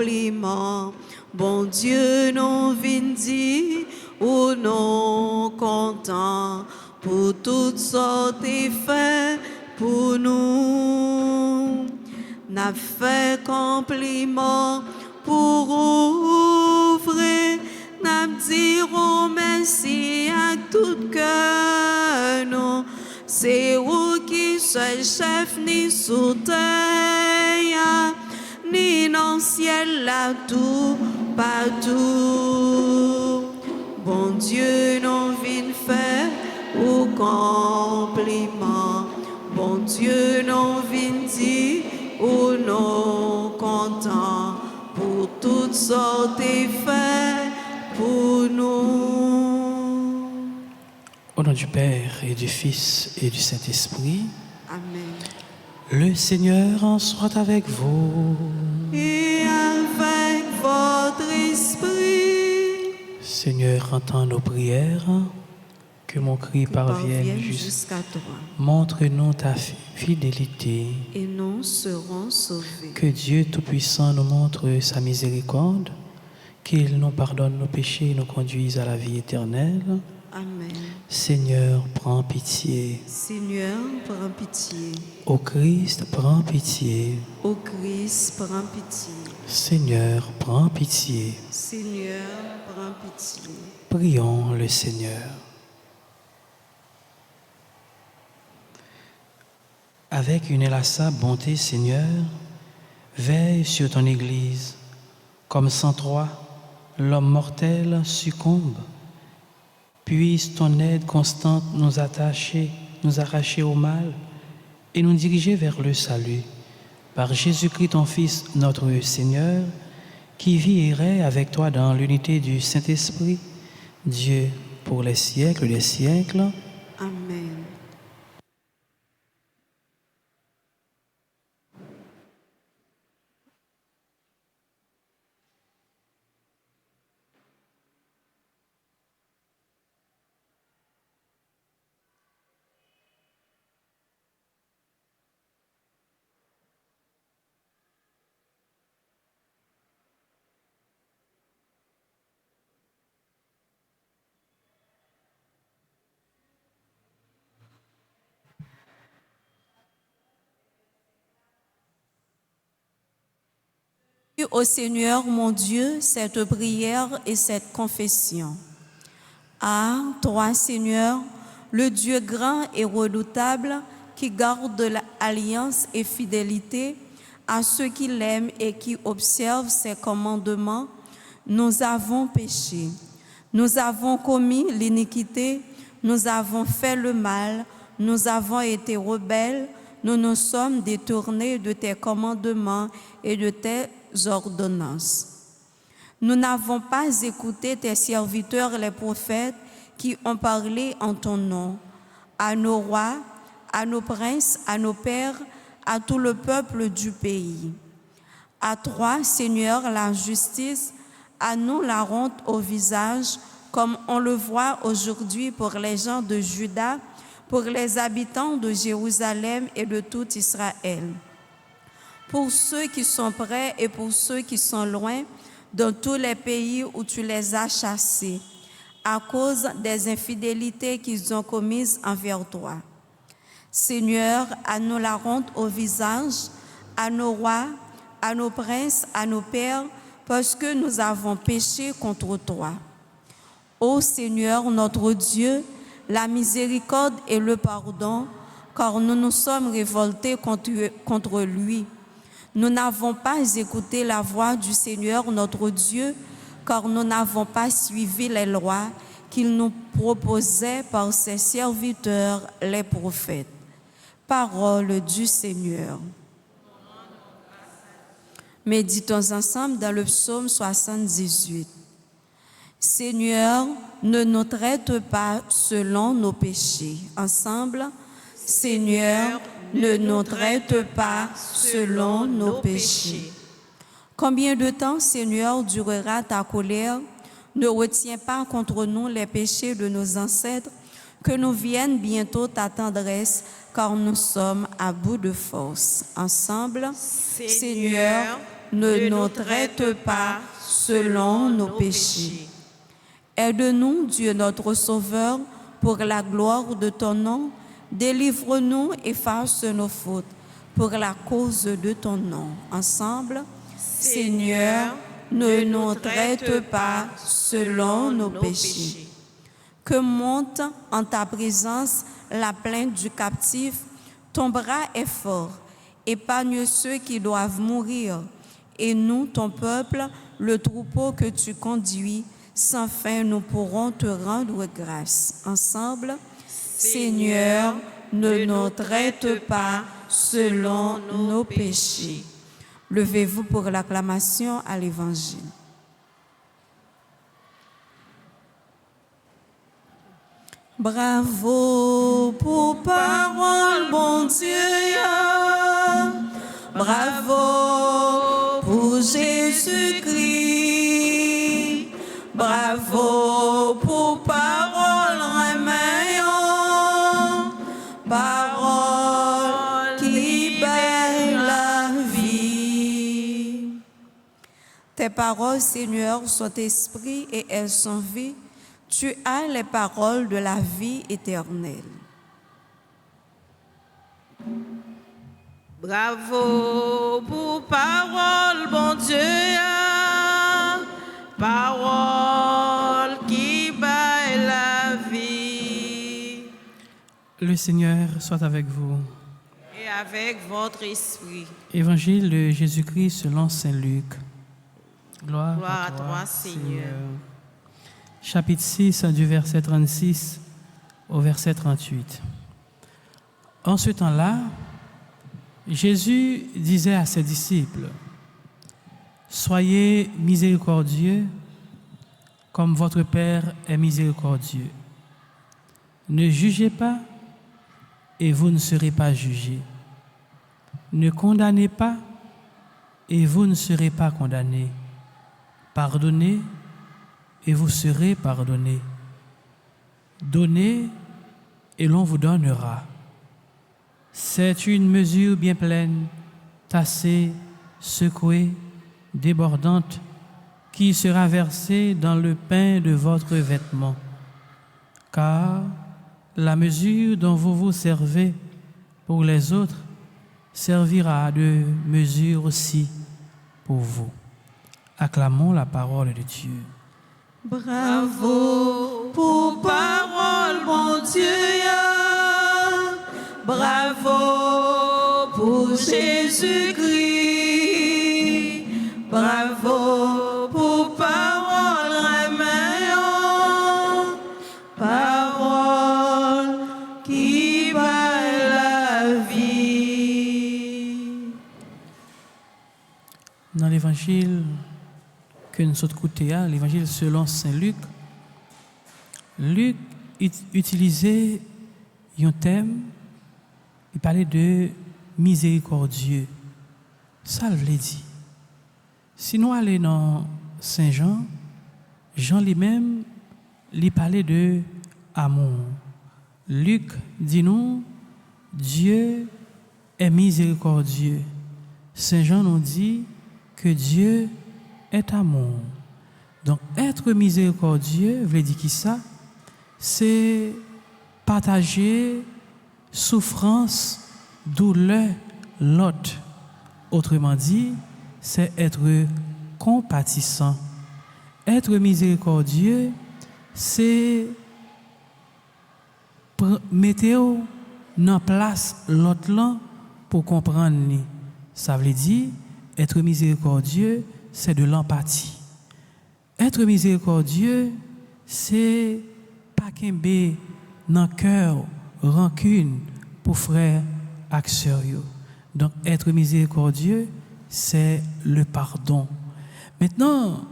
compliment. Bon Dieu, nous vient dire ou non content pour toutes sortes de faits pour nous. N'a fait compliment pour ouvrir, n'a dirons merci à tout cœur, non. C'est vous qui soyez chef ni sous terre, ni dans le ciel là tout, partout. Bon Dieu, nous vient faire au compliment. Bon Dieu, nous vient dire ou non content pour toutes sortes de faits pour nous. Au nom du Père et du Fils et du Saint-Esprit. Amen. Le Seigneur soit avec vous. Et avec votre esprit. Seigneur, entends nos prières, que mon cri parvienne jusqu'à toi. Montre-nous ta fidélité. Et nous serons sauvés. Que Dieu Tout-Puissant nous montre sa miséricorde, qu'il nous pardonne nos péchés et nous conduise à la vie éternelle. Amen. Seigneur, prends pitié. Seigneur, prends pitié. Ô Christ, prends pitié. Ô Christ, prends pitié. Seigneur, prends pitié. Seigneur, prends pitié. Prions le Seigneur. Avec une inlassable bonté, Seigneur, veille sur ton Église. Comme sans toi, l'homme mortel succombe. Puisse ton aide constante nous arracher au mal et nous diriger vers le salut. Par Jésus-Christ, ton Fils, notre Seigneur, qui vit et règne avec toi dans l'unité du Saint-Esprit, Dieu pour les siècles des siècles. Amen. Ô Seigneur mon Dieu, cette prière et cette confession. À toi, Seigneur, le Dieu grand et redoutable qui garde l'alliance et fidélité à ceux qui l'aiment et qui observent ses commandements, nous avons péché, nous avons commis l'iniquité, nous avons fait le mal, nous avons été rebelles, nous nous sommes détournés de tes commandements et de tes ordonnances. Nous n'avons pas écouté tes serviteurs les prophètes qui ont parlé en ton nom, à nos rois, à nos princes, à nos pères, à tout le peuple du pays. À toi, Seigneur, la justice, à nous la honte au visage, comme on le voit aujourd'hui pour les gens de Juda, pour les habitants de Jérusalem et de tout Israël. Pour ceux qui sont près et pour ceux qui sont loin, dans tous les pays où tu les as chassés, à cause des infidélités qu'ils ont commises envers toi. Seigneur, à nous la honte au visage, à nos rois, à nos princes, à nos pères, parce que nous avons péché contre toi. Ô Seigneur, notre Dieu, la miséricorde et le pardon, car nous nous sommes révoltés contre lui. Nous n'avons pas écouté la voix du Seigneur notre Dieu, car nous n'avons pas suivi les lois qu'il nous proposait par ses serviteurs, les prophètes. Parole du Seigneur. Méditons ensemble dans le psaume 78. Seigneur, ne nous traite pas selon nos péchés. Ensemble, Seigneur, ne nous traite pas selon nos péchés. Combien de temps, Seigneur, durera ta colère? Ne retiens pas contre nous les péchés de nos ancêtres, que nous vienne bientôt ta tendresse, car nous sommes à bout de force. Ensemble, Seigneur, ne nous traite pas selon nos péchés. Aide-nous, Dieu notre Sauveur, pour la gloire de ton nom. Délivre-nous, efface nos fautes, pour la cause de ton nom. Ensemble, Seigneur, ne nous traite pas selon nos péchés. Que monte en ta présence la plainte du captif, ton bras est fort, épargne ceux qui doivent mourir, et nous, ton peuple, le troupeau que tu conduis, sans fin nous pourrons te rendre grâce. Ensemble, Seigneur, ne nous traite pas selon nos péchés. Levez-vous pour l'acclamation à l'Évangile. Bravo pour parole, bon Dieu. Bravo pour Jésus-Christ. Bravo pour parole, remeillons. Parole qui libère la vie. Tes paroles, Seigneur, sont esprit et elles sont vie. Tu as les paroles de la vie éternelle. Bravo pour parole, bon Dieu, parole qui baille la vie. Le Seigneur soit avec vous. Et avec votre esprit. Évangile de Jésus-Christ selon saint Luc. Gloire à toi, Seigneur. Chapitre 6 du verset 36 au verset 38. En ce temps-là, Jésus disait à ses disciples, « Soyez miséricordieux comme votre Père est miséricordieux. Ne jugez pas et vous ne serez pas jugés. Ne condamnez pas et vous ne serez pas condamnés. Pardonnez et vous serez pardonnés. Donnez et l'on vous donnera. C'est une mesure bien pleine, tassée, secouée, débordante, qui sera versée dans le pain de votre vêtement. Car la mesure dont vous vous servez pour les autres servira de mesure aussi pour vous. » Acclamons la parole de Dieu. Bravo pour parole, mon Dieu. Bravo pour Jésus-Christ. Bravo pour parole, remeillons. Parole qui baille la vie. Dans l'évangile que nous sommes écoutés, l'évangile selon saint Luc, Luc utilisait un thème, il parlait de miséricordieux. Ça le dit. Si nous allons dans Saint Jean, Jean lui-même, il parlait de amour. Luc dit nous, Dieu est miséricordieux. Saint Jean nous dit que Dieu est amour. Donc, être miséricordieux, veut dire qui ça? C'est partager souffrance, douleur, l'autre. Autrement dit, c'est être compatissant. Être miséricordieux, c'est mettre en place l'autre là pour comprendre. Ça veut dire, être miséricordieux, c'est de l'empathie. Être miséricordieux, c'est pas qu'aimer dans le cœur rancune pour frères et sœurs. Donc, être miséricordieux, c'est le pardon. Maintenant,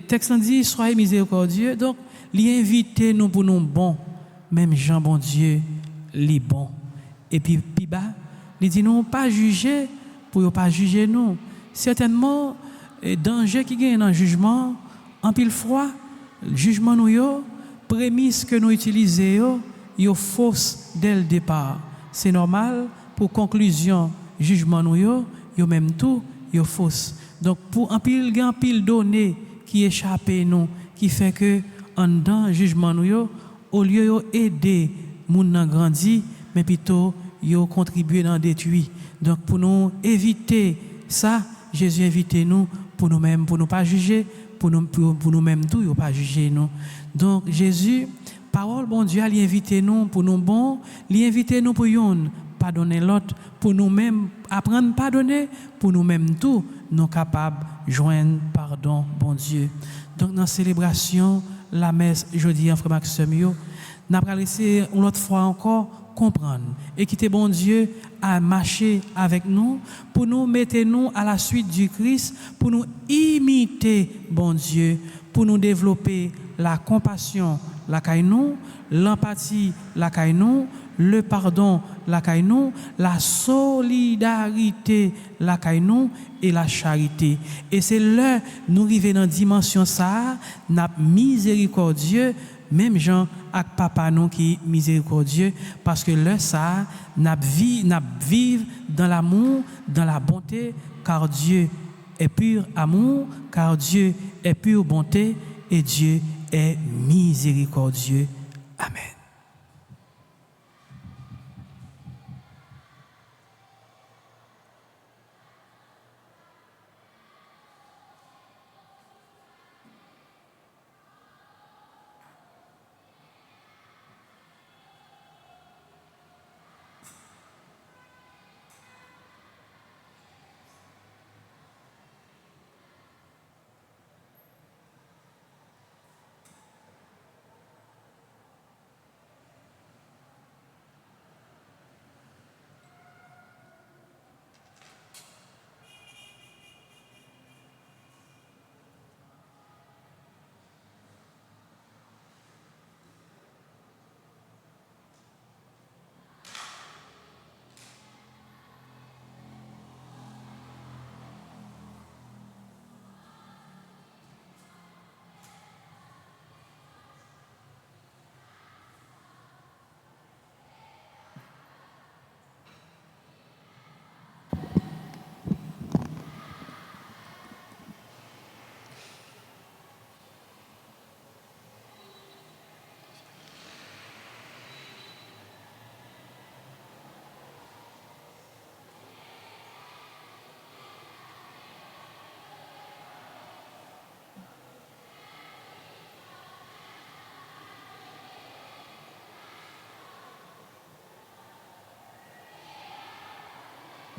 texte dit, soyez miséricordieux. Donc, l'inviter nous pour nous bons, même Jean bon Dieu, les bons. Et puis bas, il dit non, pas juger pour ne pas juger nous. Certainement, danger qui gagne dans le jugement, en pile froid, le jugement nous, prémisse que nous utilisons, yo fausse dès le départ. C'est normal, pour conclusion, jugement nous, yo même tout, yo fausse. Donc pour un pile donné qui échappe nous, qui fait que en dedans jugement nous yo, au lieu yo aider moun nan grandi, mais plutôt yo contribuer dans détruire. Donc pour nous éviter ça, Jésus invite nous pour nous-mêmes, pour nous pas juger, pour nous-mêmes tout, yo pas juger nous. Donc Jésus, parole bon Dieu, il invite nous pour nous bon, il invite nous pour yon pardonner l'autre, pour nous-mêmes apprendre à pardonner, pour nous-mêmes tout, nous capables de joindre pardon bon Dieu. Donc dans la célébration, la messe, jeudi en frère Maxime, nous allons laisser une autre fois encore comprendre et quitter bon Dieu à marcher avec nous, pour nous mettre nous à la suite du Christ, pour nous imiter bon Dieu, pour nous développer la compassion, la caïnou, l'empathie, la caïnou, le pardon, la caïnou, la solidarité, la caïnou et la charité. Et c'est là nous arrivons dans la dimension ça, n'a miséricordieux, même Jean avec papa nous qui miséricordieux, parce que là ça n'a vivre dans l'amour, dans la bonté, car Dieu est pur amour, car Dieu est pure bonté et Dieu est miséricordieux. Amen.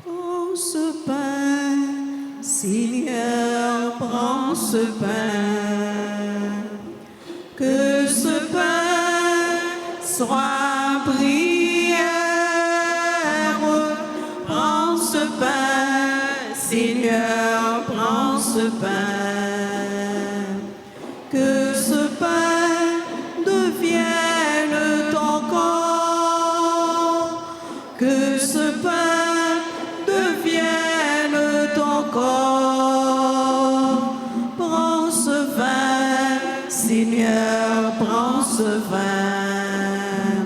Prends ce pain, Seigneur, prends ce pain, que ce pain soit prière. Prends ce pain, Seigneur, prends ce pain, que ce pain devienne ton corps, que ce pain corps. Prends ce vin, Seigneur, prends ce vin,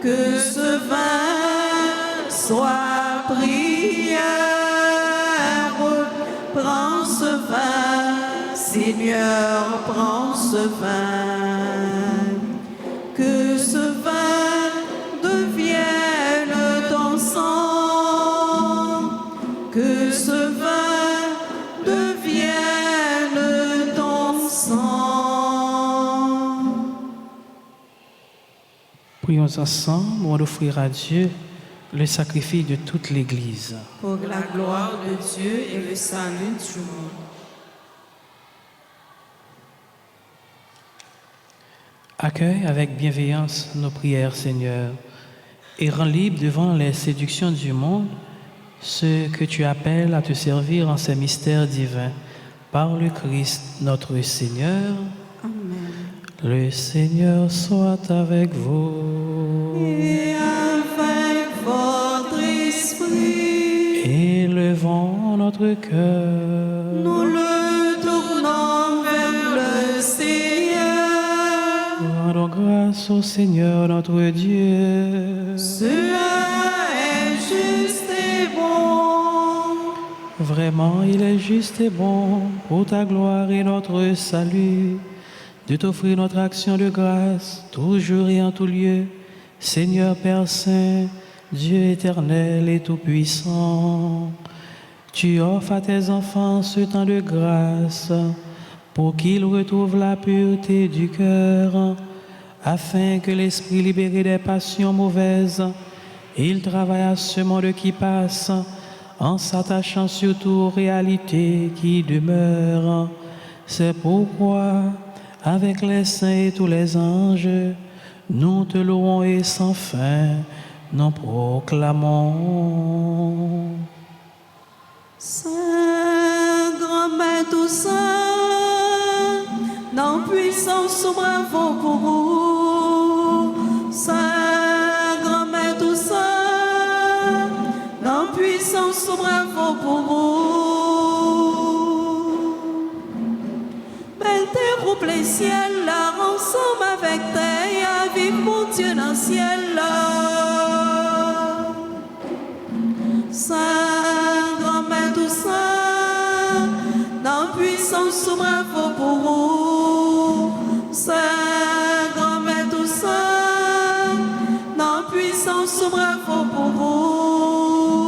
que ce vin soit prière. Prends ce vin, Seigneur, prends ce vin, que ce vin devienne ton sang, que ce vin devienne ton sang. Prions ensemble, on offrir à Dieu le sacrifice de toute l'Église. Pour la gloire de Dieu et le salut du monde. Accueille avec bienveillance nos prières, Seigneur, et rends libre devant les séductions du monde ceux que tu appelles à te servir en ces mystères divins, par le Christ notre Seigneur. Amen. Le Seigneur soit avec vous. Et avec votre esprit, Élevons notre cœur. nous le tournons vers le Seigneur. Rendons grâce au Seigneur notre Dieu. Cela est juste et bon. vraiment il est juste et bon pour ta gloire et notre salut de t'offrir notre action de grâce toujours et en tout lieu, Seigneur Père Saint, Dieu éternel et tout-puissant. Tu offres à tes enfants ce temps de grâce pour qu'ils retrouvent la pureté du cœur, afin que l'esprit libéré des passions mauvaises, il travaille à ce monde qui passe en s'attachant surtout aux réalités qui demeurent. C'est pourquoi, avec les saints et tous les anges, nous te louons et sans fin nous proclamons. Saint, grand maître tout saint, dans puissance bravo pour vous. Saint, grand maître tout saint, dans puissance bravo pour vous. Belle terre au plein ciel, là, ensemble avec terre, vive mon Dieu dans le ciel, là. Saint, grand maître tout saint, dans puissance bravo pour vous. Saint, grand maître tout saint, dans puissance bravo pour vous.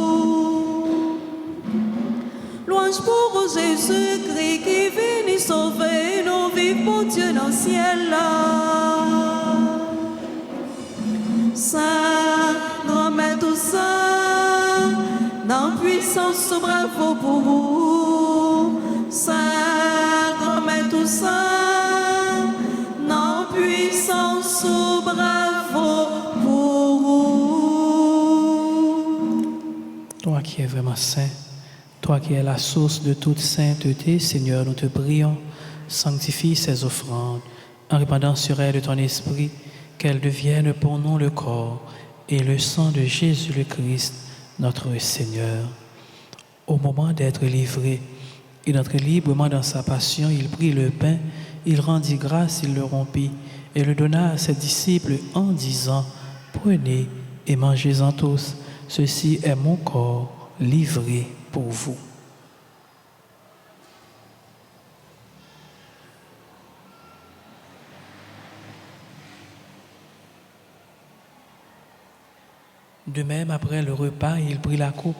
Louange pour Jésus-Christ qui vient sauver nos vies, mon Dieu dans le ciel là. Saint, grand maître tout saint, dans puissance bravo pour vous. Saint, grand maître tout saint, dans puissance bravo pour vous. Toi qui es vraiment saint, toi qui es la source de toute sainteté, Seigneur, nous te prions, sanctifie ces offrandes en répandant sur elles de ton esprit, qu'elles deviennent pour nous le corps et le sang de Jésus le Christ, notre Seigneur. Au moment d'être livré et d'entrer librement dans sa passion, il prit le pain, il rendit grâce, il le rompit et le donna à ses disciples en disant, « Prenez et mangez-en tous, ceci est mon corps livré pour vous. » De même, après le repas, il prit la coupe.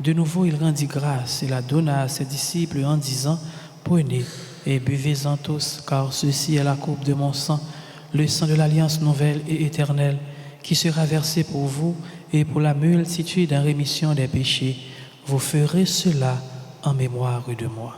De nouveau, il rendit grâce et la donna à ses disciples en disant, « Prenez et buvez-en tous, car ceci est la coupe de mon sang, le sang de l'alliance nouvelle et éternelle, qui sera versé pour vous et pour la multitude en rémission des péchés. Vous ferez cela en mémoire de moi. »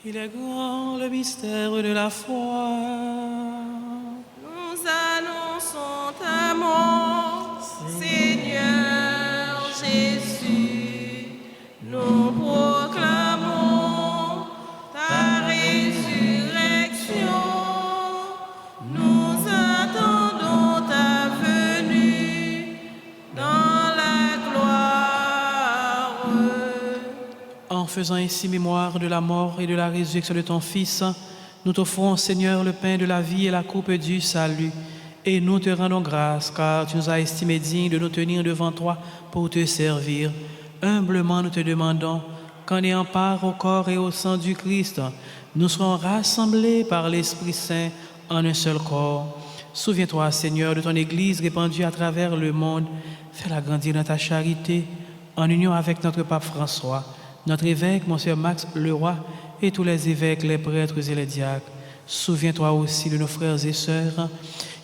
Il est grand le mystère de la foi. Nous annonçons ta mort, Seigneur Jésus. Nous proclamons ta résurrection. Nous attendons ta venue dans la gloire. En faisant ainsi mémoire de la mort et de la résurrection de ton Fils, nous t'offrons, Seigneur, le pain de la vie et la coupe du salut. Et nous te rendons grâce, car tu nous as estimés dignes de nous tenir devant toi pour te servir. Humblement, nous te demandons qu'en ayant part au corps et au sang du Christ, nous serons rassemblés par l'Esprit Saint en un seul corps. Souviens-toi, Seigneur, de ton Église répandue à travers le monde. Fais-la grandir dans ta charité, en union avec notre pape François, notre évêque, Monseigneur Max Leroy, et tous les évêques, les prêtres et les diacres. Souviens-toi aussi de nos frères et sœurs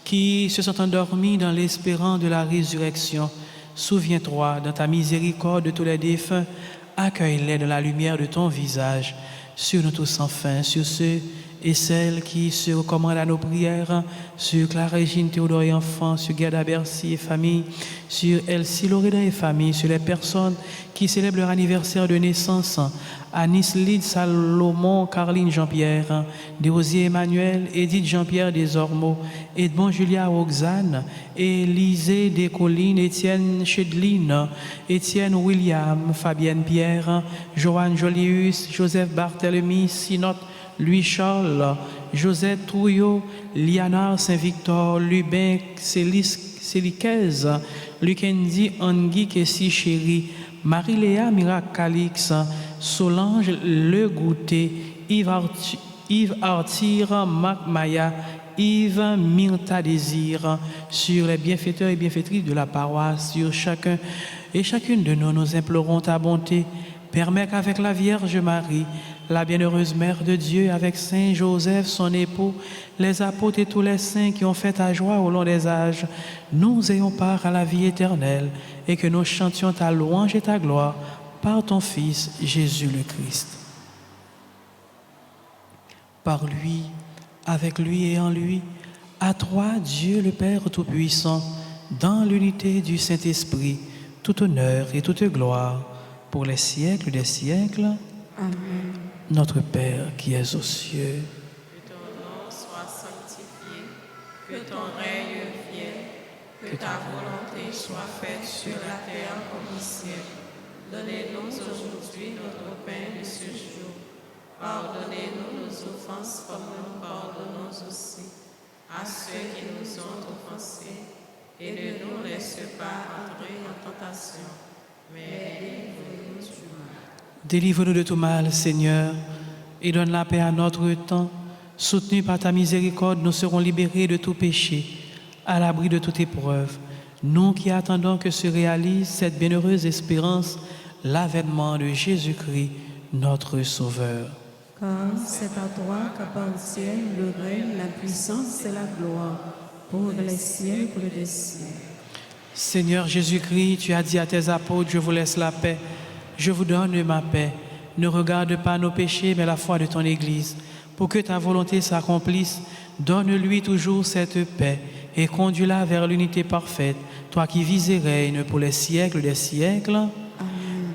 qui se sont endormis dans l'espérance de la résurrection. Souviens-toi, dans ta miséricorde, de tous les défunts. Accueille-les dans la lumière de ton visage. Sur nous tous enfin, sur ceux et celles qui se recommandent à nos prières, sur Clara Régine Théodore et enfants, sur Gerda Bercy et famille, sur Elsie Loredan et famille, sur les personnes qui célèbrent leur anniversaire de naissance, Anis Lyd Salomon, Caroline Jean-Pierre, Desrosiers Emmanuel, Edith Jean-Pierre Desormeaux, Edmond Julia Roxane, Élisée Descollines, Étienne Chedline, Étienne William, Fabienne Pierre, Joanne Jolius, Joseph Barthélemy, Sinotte, Louis Charles, Josette Trouillot, Liana Saint-Victor, Lubin Céliquez, Lukendi Angui Kessi Chéri, Marie-Léa Mirac Calix, Solange Le Goutet, Yves Artir, Marc Maya, Yves Myrta Désir, sur les bienfaiteurs et bienfaitrices de la paroisse, sur chacun et chacune de nous, nous implorons ta bonté. Permets qu'avec la Vierge Marie, la bienheureuse Mère de Dieu, avec Saint Joseph, son époux, les apôtres et tous les saints qui ont fait ta joie au long des âges, nous ayons part à la vie éternelle et que nous chantions ta louange et ta gloire par ton Fils, Jésus le Christ. Par lui, avec lui et en lui, à toi, Dieu le Père Tout-Puissant, dans l'unité du Saint-Esprit, tout honneur et toute gloire, pour les siècles des siècles. Amen. Notre Père qui es aux cieux, Que ton nom soit sanctifié, que ton règne vienne, que ta volonté soit faite sur la terre comme au ciel. Donnez-nous aujourd'hui notre pain de ce jour. Pardonnez-nous nos offenses comme nous pardonnons aussi à ceux qui nous ont offensés. Et ne nous laisse pas entrer en tentation, mais délivre-nous du mal. délivre-nous de tout mal, Seigneur, et donne la paix à notre temps. Soutenus par ta miséricorde, nous serons libérés de tout péché, à l'abri de toute épreuve. Nous qui attendons que se réalise cette bienheureuse espérance, l'avènement de Jésus-Christ, notre Sauveur. Car c'est à toi qu'appartiennent le règne, la puissance et la gloire, pour les siècles des siècles. Seigneur Jésus-Christ, tu as dit à tes apôtres, je vous laisse la paix, je vous donne ma paix. Ne regarde pas nos péchés, mais la foi de ton Église. Pour que ta volonté s'accomplisse, donne-lui toujours cette paix et conduis-la vers l'unité parfaite, toi qui vis et règnes pour les siècles des siècles. Amen.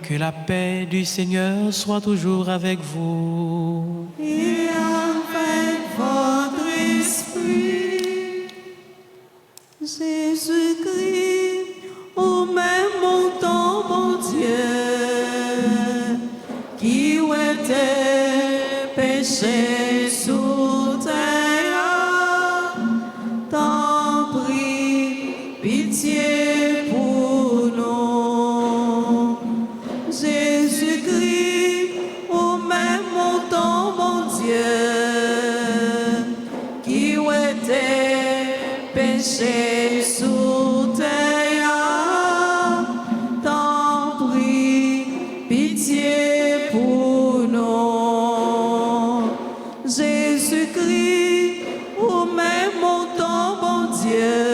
Que la paix du Seigneur soit toujours avec vous. Et avec votre esprit, Jésus-Christ, au même temps, mon Dieu, qui était péché sous terre, t'en prie, pitié pour nous. Jésus-Christ, au même temps, mon Dieu, qui était péché sous terre, t'en prie, pitié pour nous. Jésus-Christ, au même temps, mon Dieu,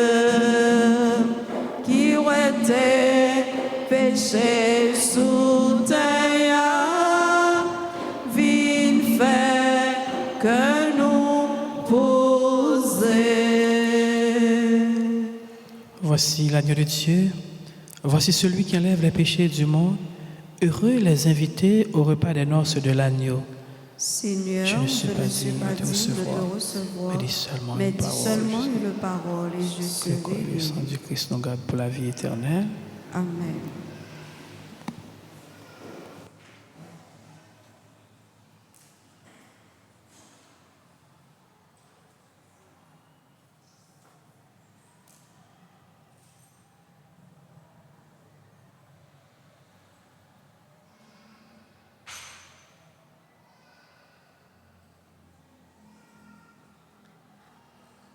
qui était péché sous terre, viens faire que nous poser. Voici l'agneau de Dieu, voici celui qui enlève les péchés du monde. Heureux les invités au repas des noces de l'agneau. Seigneur, Je ne suis pas digne digne de te recevoir, mais mais dis seulement mais une dis parole. seulement une parole et je Que serai le sang guéri. du Christ nous garde pour la vie éternelle. Amen.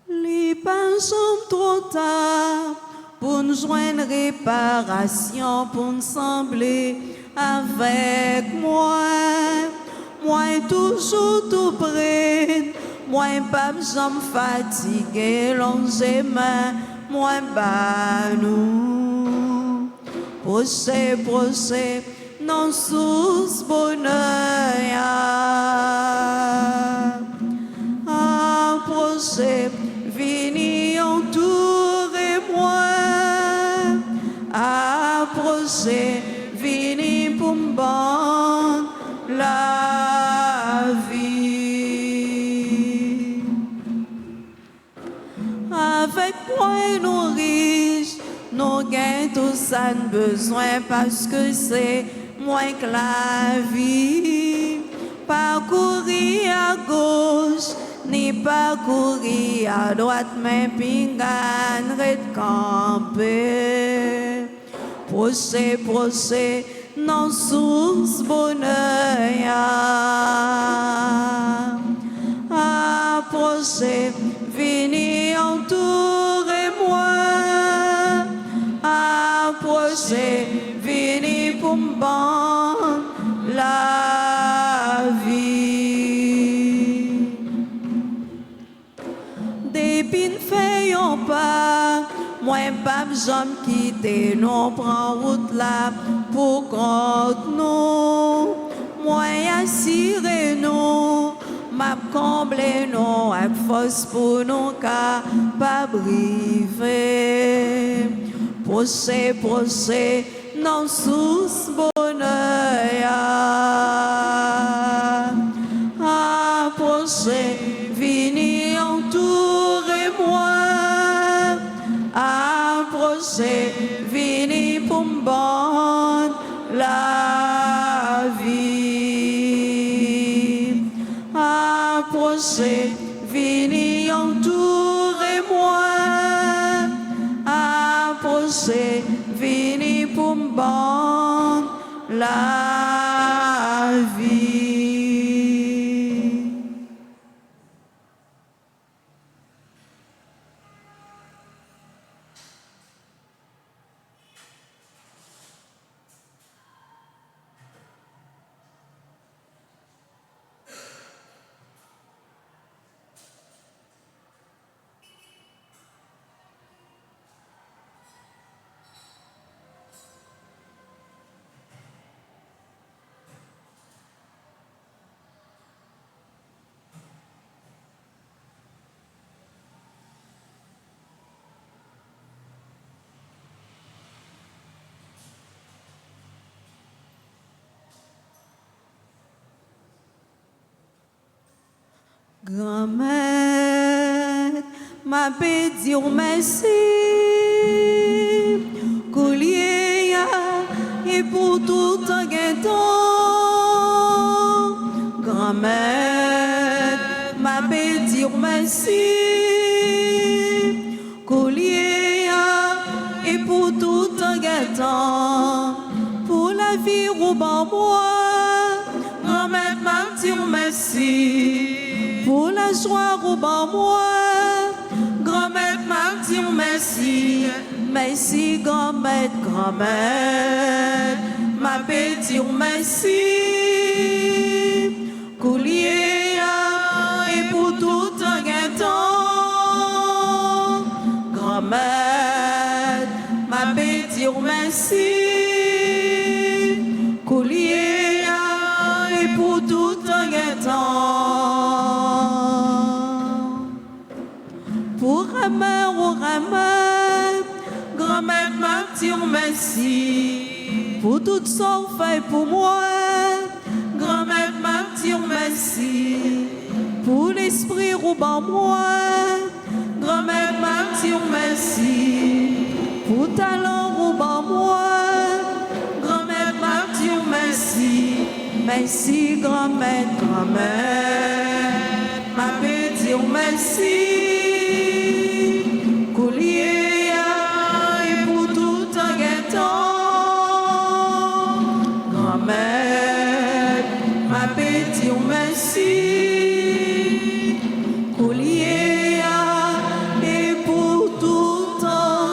Les pas sont trop tard pour nous joindre réparation, pour nous sembler avec moi. Moi toujours tout près, moi pas jamais fatigué, longer main, moi bas nous. Proche, non sous bonheur. vini pour me bonne la vie. Avec moi nous riches, nous gagnons tout ça besoin parce que c'est moins que la vie. Parcourir à gauche, ni parcourir à droite, mais pingan red camper. Proche, non source bonheur. Approchez, venez entourer-moi. Approchez, venez pour me bonne la vie. Depuis ne faisons pas, moi pas jamais quitter, nous prend route là pour contre nous. Moi assurez nous, m'a comblé nous avec force pour nous capables briver. Proche, non sous bonheur. Approchez, venez entourer-moi. Approchez, venez pour me bonne la vie. Approchez, venez entourer-moi. Approchez, venez pour me bonne la vie. Grand-mère m'a dit merci, collier et pour tout un temps. Grand-mère m'a dit merci, collier et pour tout un temps. Pour la vie au bon moi, grand-mère m'a dit merci. Pour la joie au bon moi, grand-mère m'a dit merci. Merci, grand-mère, grand-mère m'a dit merci. Coulier et pour tout un temps, grand-mère m'a dit merci. Coulier et pour tout un temps. Pour rameur au rameur, grand-mère m'a dit merci. Pour tout son fait pour moi, grand-mère m'a dit merci. Pour l'esprit rouban moi, grand-mère m'a dit merci. Pour talent rouban moi, grand-mère m'a dit merci. Merci, grand-mère, grand-mère m'a dit merci. Coulier et pour tout un temps, grand-mère m'a dit merci. Coulier et pour tout un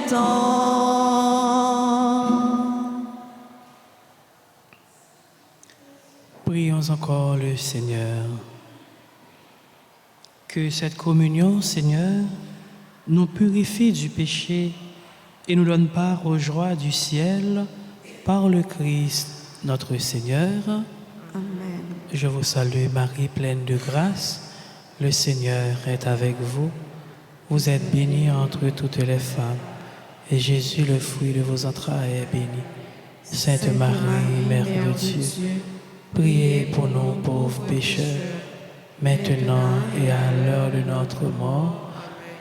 temps. Prions encore le Seigneur. Que cette communion, Seigneur, nous purifie du péché et nous donne part aux joies du ciel par le Christ, notre Seigneur. Amen. Je vous salue, Marie, pleine de grâce. Le Seigneur est avec vous. Vous êtes bénie entre toutes les femmes, et Jésus, le fruit de vos entrailles, est béni. Sainte Marie, Mère de Dieu, priez pour nous pauvres pécheurs, maintenant et à l'heure de notre mort.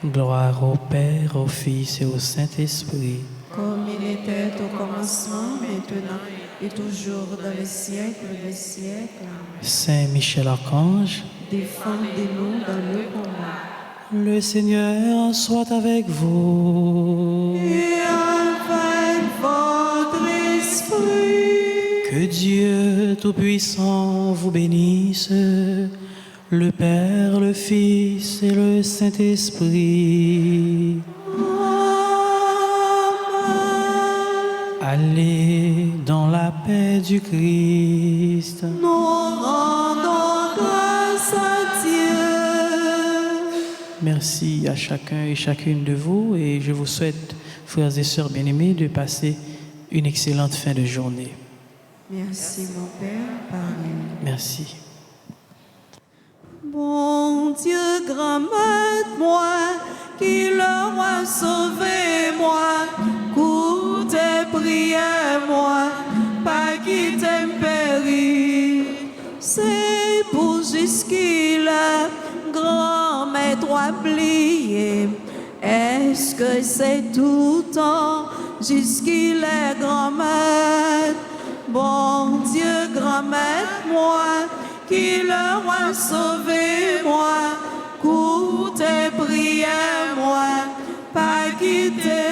Gloire au Père, au Fils et au Saint-Esprit. Comme il était au commencement, maintenant et toujours dans les siècles des siècles. Saint Michel Archange, Défendez-nous dans le combat. le Seigneur soit avec vous. Et avec votre esprit. Que Dieu Tout-Puissant vous bénisse, le Père, le Fils et le Saint-Esprit. Allez dans la paix du Christ. Nous rendons grâce à Dieu. Merci à chacun et chacune de vous et je vous souhaite, frères et sœurs bien-aimés, de passer une excellente fin de journée. Merci mon Père, Pardon. Merci. Bon Dieu, grand maître, moi, qui le roi sauvé, moi, coûte prière, moi, pas qui t'aime périr. C'est pour jusqu'il a grand maître oublié. Est-ce que c'est tout le temps jusqu'il est grand maître? Bon Dieu, grand maître, moi, qui le roi sauvé, moi, coûte prière, moi, pas quitter